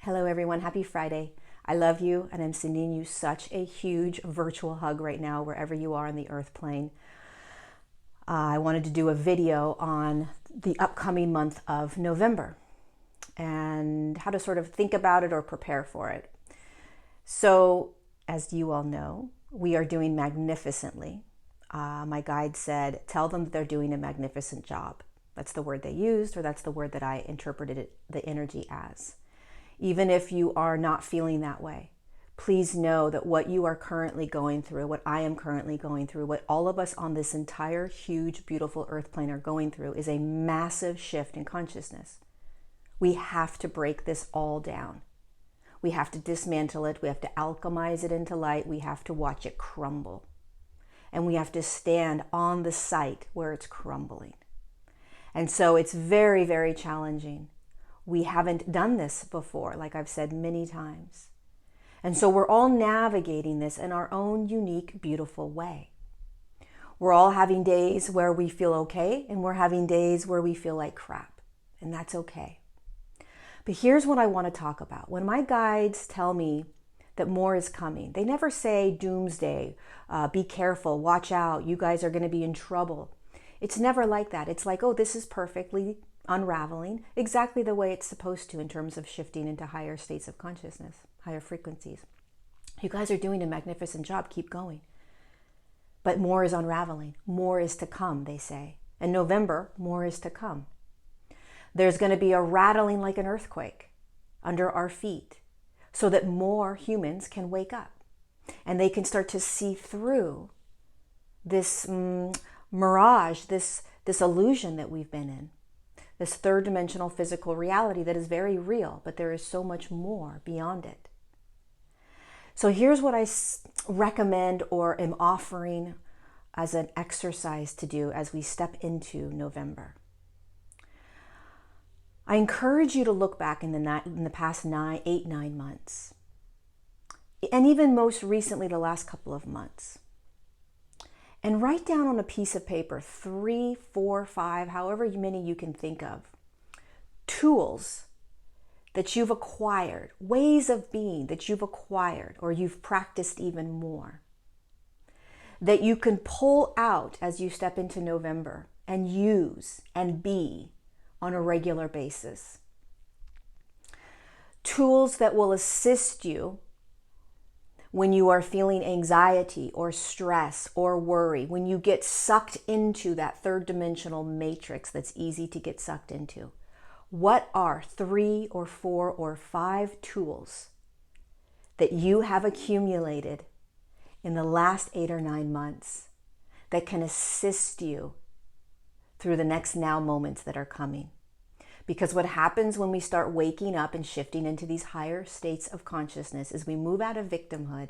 Hello everyone, happy Friday. I love you and I'm sending you such a huge virtual hug right now wherever you are on the earth plane. I wanted to do a video on the upcoming month of November and how to sort of think about it or prepare for it. So, as you all know, we are doing magnificently. My guide said, tell them that they're doing a magnificent job. That's the word they used, or that's the word that I interpreted the energy as. Even if you are not feeling that way, please know that what you are currently going through, what I am currently going through, what all of us on this entire huge, beautiful earth plane are going through is a massive shift in consciousness. We have to break this all down. We have to dismantle it. We have to alchemize it into light. We have to watch it crumble. And we have to stand on the site where it's crumbling. And so it's very, very challenging. We haven't done this before, like I've said many times. And so we're all navigating this in our own unique, beautiful way. We're all having days where we feel okay, and we're having days where we feel like crap, and that's okay. But here's what I want to talk about. When my guides tell me that more is coming, they never say doomsday, be careful, watch out, you guys are going to be in trouble. It's never like that. It's like, oh, this is perfectly unraveling exactly the way it's supposed to in terms of shifting into higher states of consciousness, higher frequencies. You guys are doing a magnificent job. Keep going. But more is unraveling. More is to come, they say. In November, more is to come. There's going to be a rattling like an earthquake under our feet so that more humans can wake up and they can start to see through this mirage, this illusion that we've been in. This third dimensional physical reality that is very real, but there is so much more beyond it. So here's what I recommend or am offering as an exercise to do as we step into November. I encourage you to look back in the past 8-9 months, and even most recently the last couple of months, and write down on a piece of paper 3, 4, 5, however many you can think of, tools that you've acquired, ways of being that you've acquired or you've practiced even more, that you can pull out as you step into November and use and be on a regular basis. Tools that will assist you when you are feeling anxiety or stress or worry, when you get sucked into that third dimensional matrix that's easy to get sucked into. What are 3 or 4 or 5 tools that you have accumulated in the last 8 or 9 months that can assist you through the next now moments that are coming? Because what happens when we start waking up and shifting into these higher states of consciousness is we move out of victimhood.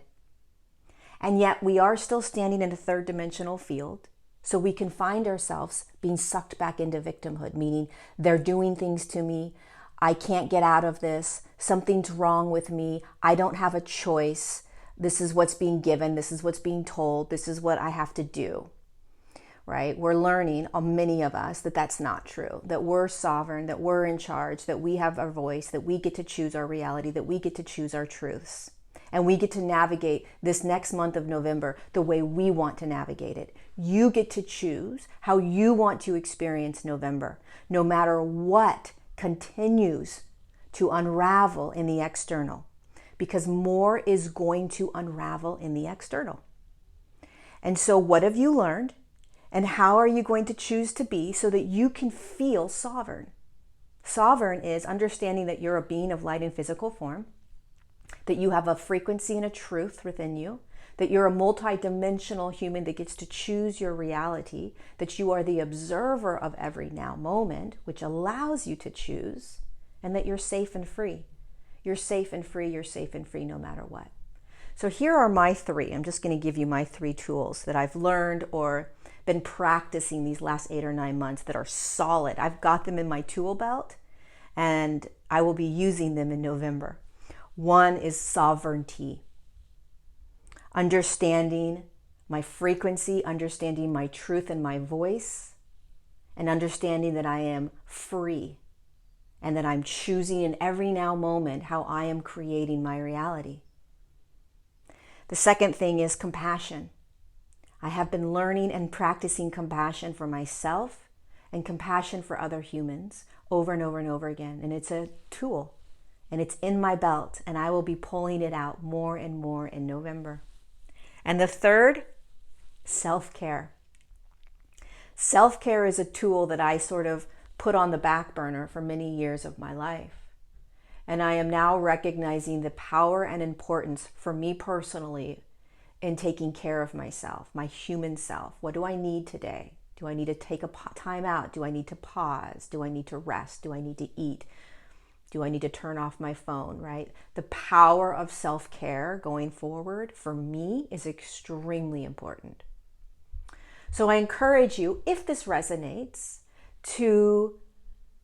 And yet we are still standing in a third dimensional field. So we can find ourselves being sucked back into victimhood, meaning they're doing things to me. I can't get out of this. Something's wrong with me. I don't have a choice. This is what's being given. This is what's being told. This is what I have to do. Right? We're learning, many of us, that that's not true, that we're sovereign, that we're in charge, that we have our voice, that we get to choose our reality, that we get to choose our truths. And we get to navigate this next month of November the way we want to navigate it. You get to choose how you want to experience November, no matter what continues to unravel in the external, because more is going to unravel in the external. And so what have you learned? And how are you going to choose to be so that you can feel sovereign? Sovereign is understanding that you're a being of light in physical form, that you have a frequency and a truth within you, that you're a multidimensional human that gets to choose your reality, that you are the observer of every now moment, which allows you to choose, and that you're safe and free. You're safe and free, you're safe and free no matter what. So here are my 3. I'm just going to give you my 3 tools that I've learned or been practicing these last 8 or 9 months that are solid. I've got them in my tool belt and I will be using them in November. One is sovereignty. Understanding my frequency, understanding my truth and my voice, and understanding that I am free and that I'm choosing in every now moment how I am creating my reality. The second thing is compassion. I have been learning and practicing compassion for myself and compassion for other humans over and over and over again. And it's a tool, and it's in my belt, and I will be pulling it out more and more in November. And the third, self-care. Self-care is a tool that I sort of put on the back burner for many years of my life. And I am now recognizing the power and importance for me personally in taking care of myself, my human self. What do I need today? Do I need to take a time out? Do I need to pause? Do I need to rest? Do I need to eat? Do I need to turn off my phone, right? The power of self-care going forward for me is extremely important. So I encourage you, if this resonates, to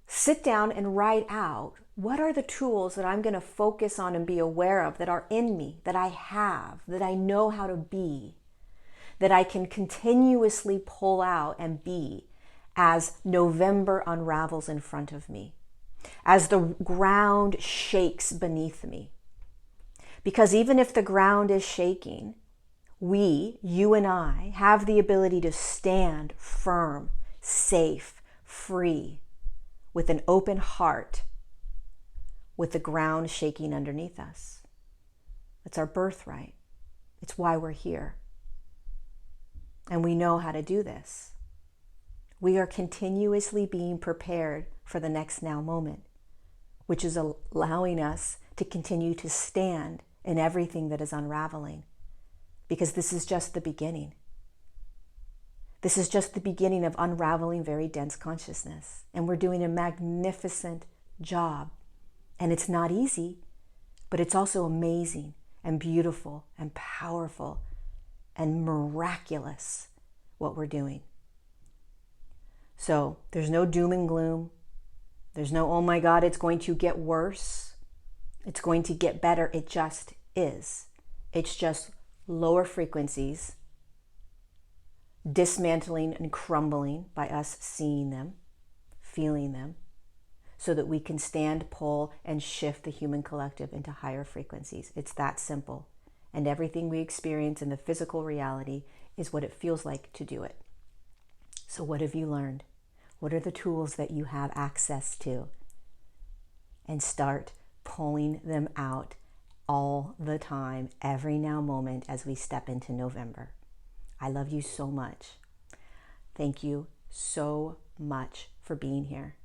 sit down and write out what are the tools that I'm going to focus on and be aware of that are in me, that I have, that I know how to be, that I can continuously pull out and be as November unravels in front of me, as the ground shakes beneath me. Because even if the ground is shaking, we, you and I, have the ability to stand firm, safe, free, with an open heart, with the ground shaking underneath us. It's our birthright. It's why we're here. And we know how to do this. We are continuously being prepared for the next now moment, which is allowing us to continue to stand in everything that is unraveling. Because this is just the beginning. This is just the beginning of unraveling very dense consciousness. And we're doing a magnificent job. And it's not easy, but it's also amazing and beautiful and powerful and miraculous what we're doing. So there's no doom and gloom. There's no, oh my God, it's going to get worse. It's going to get better. It just is. It's just lower frequencies dismantling and crumbling by us seeing them, feeling them, so that we can stand, pull, and shift the human collective into higher frequencies. It's that simple. And everything we experience in the physical reality is what it feels like to do it. So what have you learned? What are the tools that you have access to? And start pulling them out all the time, every now moment as we step into November. I love you so much. Thank you so much for being here,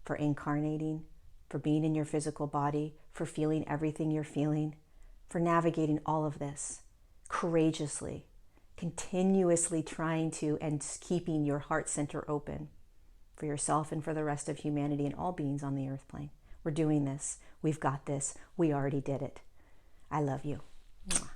for incarnating, for being in your physical body, for feeling everything you're feeling, for navigating all of this courageously, continuously trying to and keeping your heart center open for yourself and for the rest of humanity and all beings on the earth plane. We're doing this. We've got this. We already did it. I love you. Mwah.